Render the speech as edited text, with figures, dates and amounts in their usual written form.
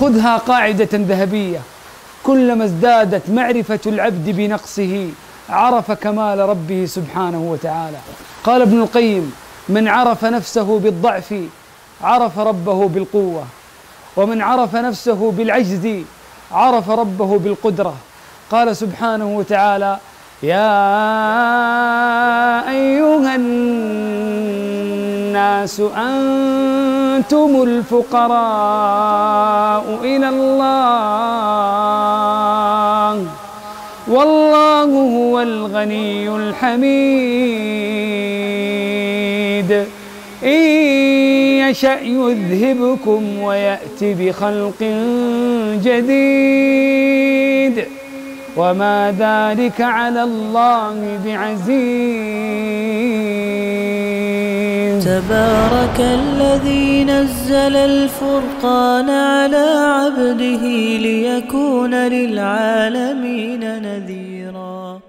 خذها قاعدة ذهبية: كلما ازدادت معرفة العبد بنقصه عرف كمال ربه سبحانه وتعالى. قال ابن القيم: من عرف نفسه بالضعف عرف ربه بالقوة، ومن عرف نفسه بالعجز عرف ربه بالقدرة. قال سبحانه وتعالى: يا أيها الناس أنتم الفقراء إلى الله والله هو الغني الحميد إن يشأ يذهبكم ويأتي بخلق جديد وما ذلك على الله بعزيز. تبارك الذي نزل الفرقان على عبده ليكون للعالمين نذيرا.